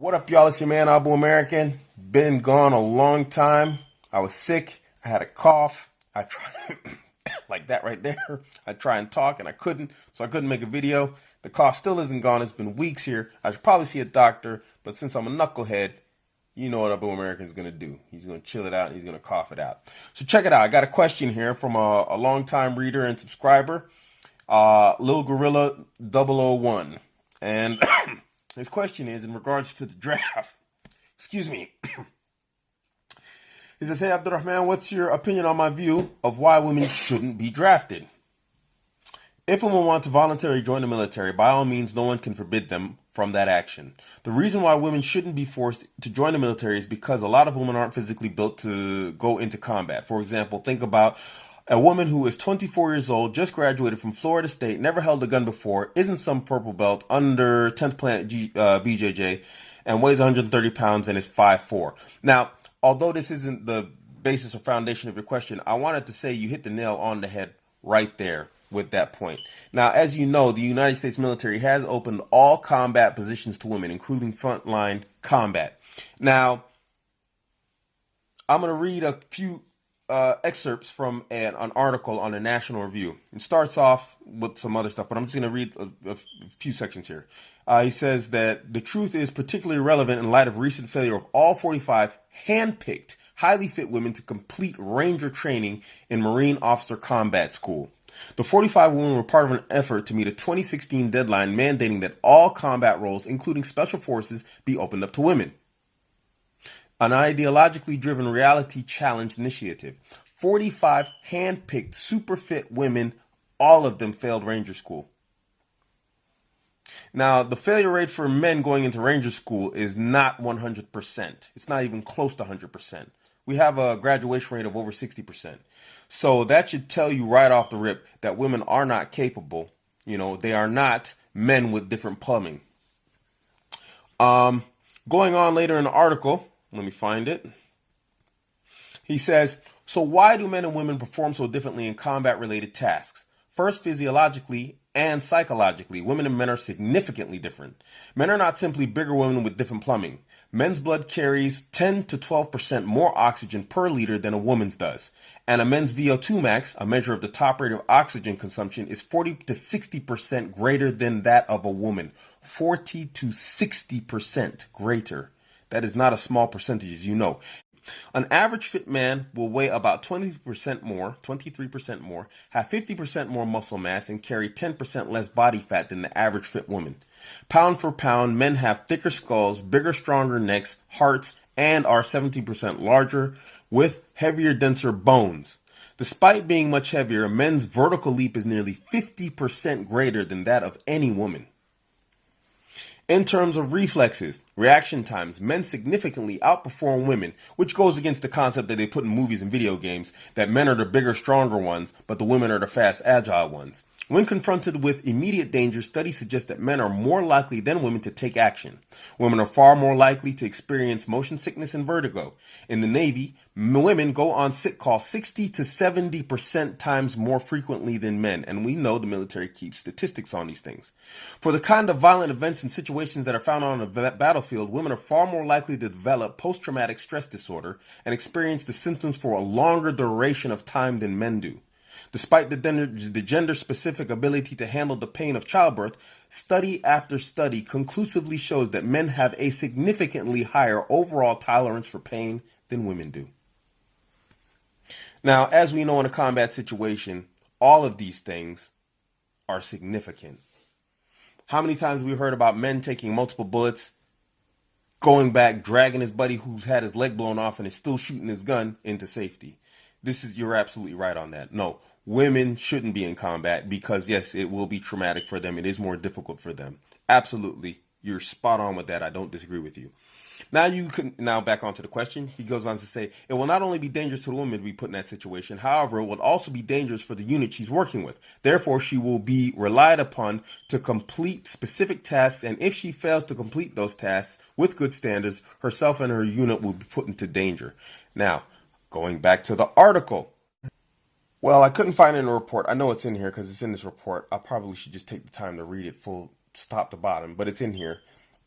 What up, y'all? It's your man, Abuamerican. Been gone a long time. I was sick. I had a cough. I tried, like that right there. I try and talk and I couldn't, so I couldn't make a video. The cough still isn't gone. It's been weeks here. I should probably see a doctor, but since I'm a knucklehead, you know what Abuamerican is going to do. He's going to chill it out and he's going to cough it out. So check it out. I got a question here from a long-time reader and subscriber, lilgorilla001. And his question is in regards to the draft. Excuse me. He says, "Hey, Abdurrahman, what's your opinion on my view of why women shouldn't be drafted? If women want to voluntarily join the military, by all means, no one can forbid them from that action. The reason why women shouldn't be forced to join the military is because a lot of women aren't physically built to go into combat. For example, think about a woman who is 24 years old, just graduated from Florida State, never held a gun before, isn't some purple belt, under 10th Planet BJJ, and weighs 130 pounds and is 5'4". Now, although this isn't the basis or foundation of your question, I wanted to say you hit the nail on the head right there with that point. Now, as you know, the United States military has opened all combat positions to women, including frontline combat. Now, I'm going to read a few excerpts from an article on the National Review. It starts off with some other stuff, but I'm just going to read a few sections here. He says that the truth is particularly relevant in light of recent failure of all 45 handpicked, highly fit women to complete Ranger training in Marine Officer Combat School. The 45 women were part of an effort to meet a 2016 deadline mandating that all combat roles, including special forces, be opened up to women. An ideologically driven reality challenge initiative. 45 hand-picked, super fit women, all of them failed Ranger School. Now, the failure rate for men going into Ranger School is not 100%. It's not even close to 100%. We have a graduation rate of over 60%. So that should tell you right off the rip that women are not capable. You know, they are not men with different plumbing. Going on later in the article, let me find it. He says, so why do men and women perform so differently in combat-related tasks? First, physiologically and psychologically, women and men are significantly different. Men are not simply bigger women with different plumbing. Men's blood carries 10 to 12% more oxygen per liter than a woman's does. And a men's VO2 max, a measure of the top rate of oxygen consumption, is 40 to 60% greater than that of a woman. 40 to 60% greater. That is not a small percentage, as you know. An average fit man will weigh about 23% more, have 50% more muscle mass, and carry 10% less body fat than the average fit woman. Pound for pound, men have thicker skulls, bigger, stronger necks, hearts, and are 17% larger with heavier, denser bones. Despite being much heavier, men's vertical leap is nearly 50% greater than that of any woman. In terms of reflexes, reaction times, men significantly outperform women, which goes against the concept that they put in movies and video games, that men are the bigger, stronger ones, but the women are the fast, agile ones. When confronted with immediate danger, studies suggest that men are more likely than women to take action. Women are far more likely to experience motion sickness and vertigo. In the Navy, women go on sick call 60 to 70% times more frequently than men, and we know the military keeps statistics on these things. For the kind of violent events and situations that are found on a battlefield, women are far more likely to develop post-traumatic stress disorder and experience the symptoms for a longer duration of time than men do. Despite the gender-specific ability to handle the pain of childbirth, study after study conclusively shows that men have a significantly higher overall tolerance for pain than women do. Now, as we know in a combat situation, all of these things are significant. How many times have we heard about men taking multiple bullets, going back, dragging his buddy who's had his leg blown off and is still shooting his gun into safety? You're absolutely right on that. No, women shouldn't be in combat because, yes, it will be traumatic for them. It is more difficult for them. Absolutely. You're spot on with that. I don't disagree with you. Now back onto the question. He goes on to say, it will not only be dangerous to the woman to be put in that situation, however, it will also be dangerous for the unit she's working with. Therefore, she will be relied upon to complete specific tasks, and if she fails to complete those tasks with good standards, herself and her unit will be put into danger. Now, going back to the article. Well, I couldn't find it in the report. I know it's in here because it's in this report. I probably should just take the time to read it full, top to bottom, but it's in here.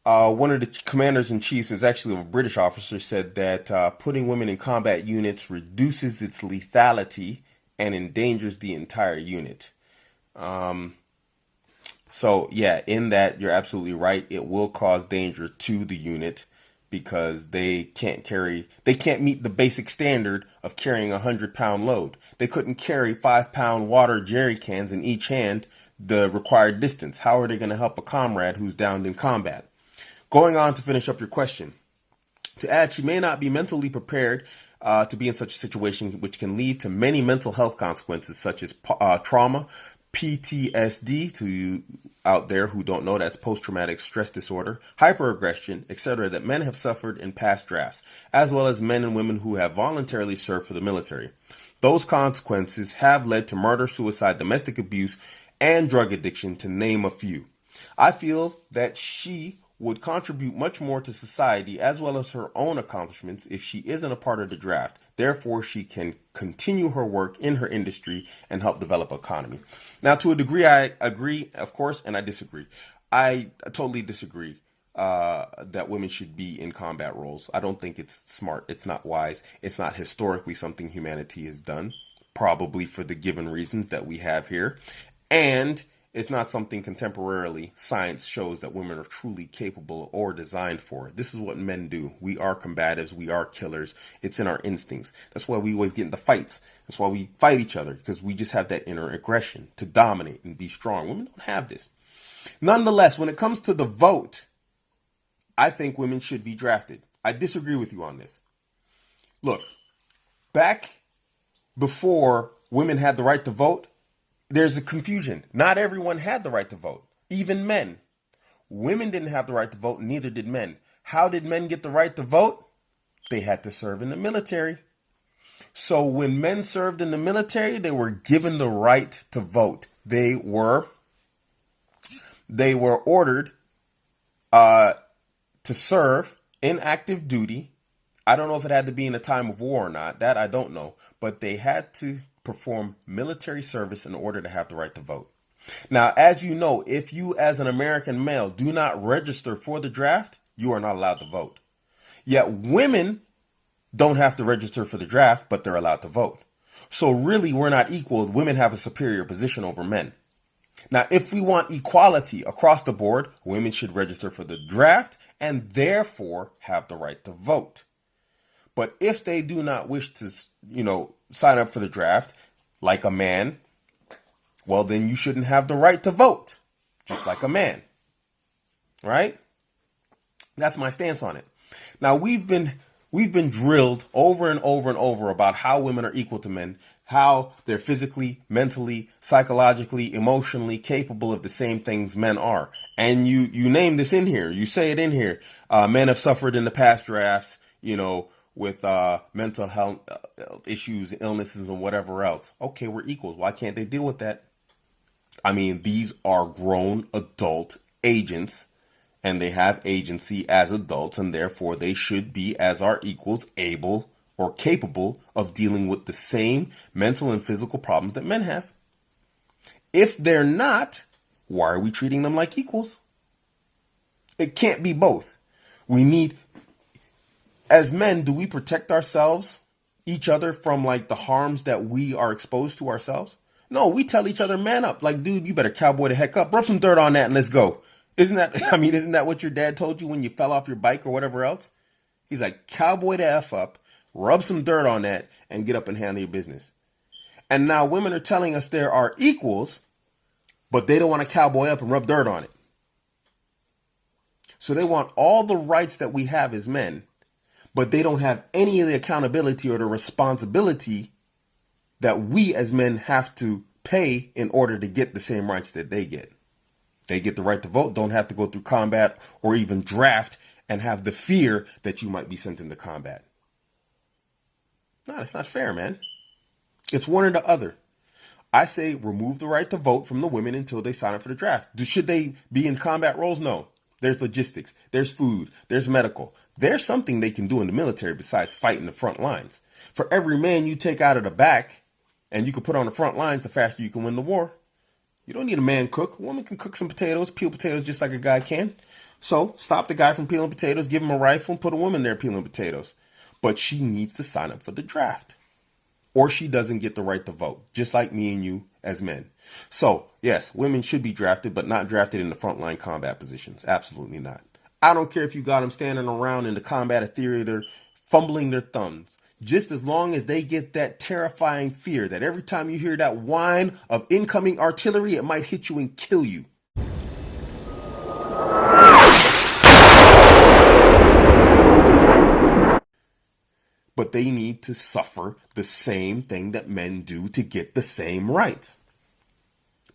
One of the commanders in chiefs is actually a British officer said that putting women in combat units reduces its lethality and endangers the entire unit. So yeah, in that you're absolutely right. It will cause danger to the unit because they can't meet the basic standard of carrying a 100-pound load. They couldn't carry 5-pound water jerry cans in each hand the required distance. How are they going to help a comrade who's downed in combat? Going on to finish up your question. To add, she may not be mentally prepared to be in such a situation, which can lead to many mental health consequences, such as trauma, PTSD, to you out there who don't know, that's post-traumatic stress disorder, hyperaggression, etc., that men have suffered in past drafts, as well as men and women who have voluntarily served for the military. Those consequences have led to murder, suicide, domestic abuse, and drug addiction, to name a few. I feel that she would contribute much more to society as well as her own accomplishments if she isn't a part of the draft. Therefore, she can continue her work in her industry and help develop economy. Now, to a degree, I agree, of course, and I disagree. I totally disagree that women should be in combat roles. I don't think it's smart. It's not wise. It's not historically something humanity has done, probably for the given reasons that we have here. And it's not something contemporarily science shows that women are truly capable or designed for. This is what men do. We are combatives. We are killers. It's in our instincts. That's why we always get into fights. That's why we fight each other, because we just have that inner aggression to dominate and be strong. Women don't have this. Nonetheless, when it comes to the vote, I think women should be drafted. I disagree with you on this. Look, back before women had the right to vote, there's a confusion. Not everyone had the right to vote, even men. Women didn't have the right to vote, neither did men. How did men get the right to vote? They had to serve in the military. So when men served in the military, they were given the right to vote. They were ordered to serve in active duty. I don't know if it had to be in a time of war or not. That I don't know. But they had to perform military service in order to have the right to vote. Now, as you know, if you as an American male do not register for the draft, you are not allowed to vote. Yet women don't have to register for the draft, but they're allowed to vote. So really, we're not equal. Women have a superior position over men. Now, if we want equality across the board, women should register for the draft and therefore have the right to vote. But if they do not wish to, sign up for the draft like a man, well, then you shouldn't have the right to vote, just like a man. Right? That's my stance on it. Now, we've been drilled over and over and over about how women are equal to men, how they're physically, mentally, psychologically, emotionally capable of the same things men are. And you name this in here. You say it in here. Men have suffered in the past drafts, with mental health issues, illnesses, and whatever else. Okay, we're equals. Why can't they deal with that? I mean, these are grown adult agents, and they have agency as adults, and therefore they should be, as our equals, able or capable of dealing with the same mental and physical problems that men have. If they're not, why are we treating them like equals? It can't be both. As men, do we protect each other from like the harms that we are exposed to ourselves? No, we tell each other, man up. Like, dude, you better cowboy the heck up. Rub some dirt on that and let's go. Isn't that what your dad told you when you fell off your bike or whatever else? He's like, cowboy the F up, rub some dirt on that and get up and handle your business. And now women are telling us there are equals, but they don't want to cowboy up and rub dirt on it. So they want all the rights that we have as men, but they don't have any of the accountability or the responsibility that we as men have to pay in order to get the same rights that they get. They get the right to vote, don't have to go through combat or even draft and have the fear that you might be sent into combat. No, it's not fair, man. It's one or the other. I say remove the right to vote from the women until they sign up for the draft. Should they be in combat roles? No. There's logistics. There's food. There's medical. There's something they can do in the military besides fight in the front lines. For every man you take out of the back and you can put on the front lines, the faster you can win the war. You don't need a man cook. A woman can cook some potatoes, peel potatoes just like a guy can. So stop the guy from peeling potatoes, give him a rifle, and put a woman there peeling potatoes. But she needs to sign up for the draft, or she doesn't get the right to vote, just like me and you as men. So, yes, women should be drafted, but not drafted in the frontline combat positions. Absolutely not. I don't care if you got them standing around in the combat theater fumbling their thumbs. Just as long as they get that terrifying fear that every time you hear that whine of incoming artillery, it might hit you and kill you. But they need to suffer the same thing that men do to get the same rights.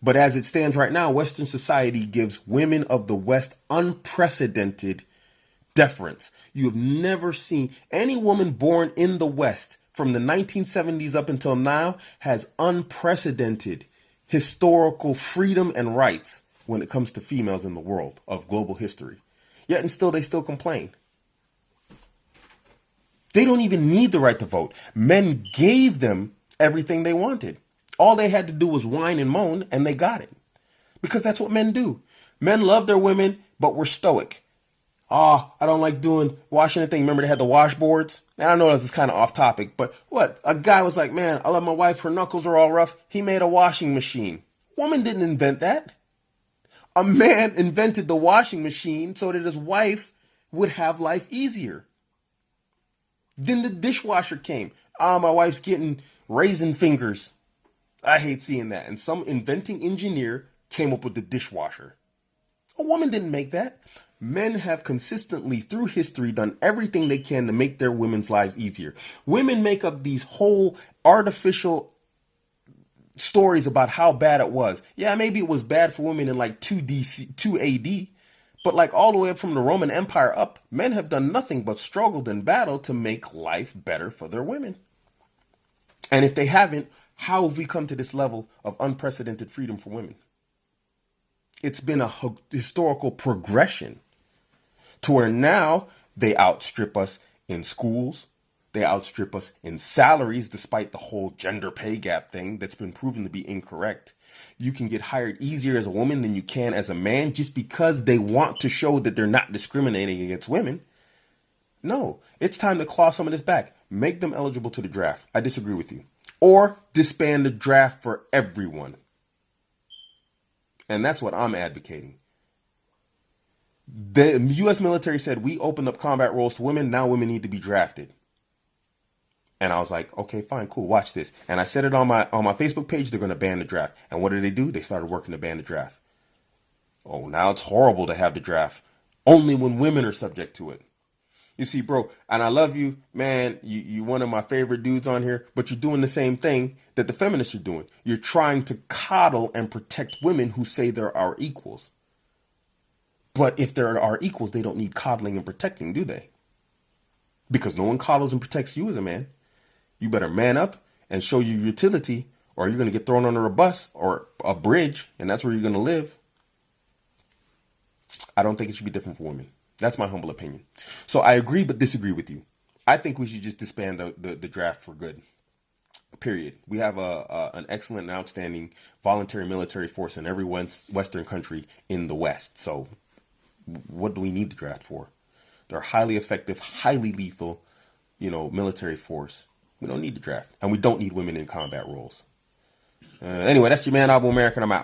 But as it stands right now, Western society gives women of the West unprecedented deference. You have never seen any woman born in the West from the 1970s up until now has unprecedented historical freedom and rights when it comes to females in the world of global history. Yet and still, they still complain. They don't even need the right to vote. Men gave them everything they wanted. All they had to do was whine and moan, and they got it. Because that's what men do. Men love their women, but we're stoic. I don't like doing washing anything. Remember they had the washboards? And I know this is kind of off topic, but what? A guy was like, man, I love my wife. Her knuckles are all rough. He made a washing machine. Woman didn't invent that. A man invented the washing machine so that his wife would have life easier. Then the dishwasher came. My wife's getting raisin fingers. I hate seeing that. And some inventing engineer came up with the dishwasher. A woman didn't make that. Men have consistently through history done everything they can to make their women's lives easier. Women make up these whole artificial stories about how bad it was. Yeah, maybe it was bad for women in like 2 AD. But like all the way up from the Roman Empire up, men have done nothing but struggled and battled to make life better for their women. And if they haven't, how have we come to this level of unprecedented freedom for women? It's been a historical progression to where now they outstrip us in schools. They outstrip us in salaries, despite the whole gender pay gap thing that's been proven to be incorrect. You can get hired easier as a woman than you can as a man just because they want to show that they're not discriminating against women. No, it's time to claw some of this back. Make them eligible to the draft. I disagree with you. Or disband the draft for everyone. And that's what I'm advocating. The U.S. military said we opened up combat roles to women. Now women need to be drafted. And I was like, okay, fine, cool. Watch this. And I said it on my Facebook page. They're going to ban the draft. And what did they do? They started working to ban the draft. Oh, now it's horrible to have the draft. Only when women are subject to it. You see, bro, and I love you, man. You one of my favorite dudes on here, but you're doing the same thing that the feminists are doing. You're trying to coddle and protect women who say they're our equals. But if they're our equals, they don't need coddling and protecting, do they? Because no one coddles and protects you as a man. You better man up and show your utility, or you're going to get thrown under a bus or a bridge, and that's where you're going to live. I don't think it should be different for women. That's my humble opinion. So I agree but disagree with you. I think we should just disband the draft for good. Period. We have an excellent and outstanding voluntary military force in every Western country in the West. So what do we need the draft for? They're highly effective, highly lethal, military force. We don't need the draft. And we don't need women in combat roles. Anyway, that's your man, Abuamerican. I'm out.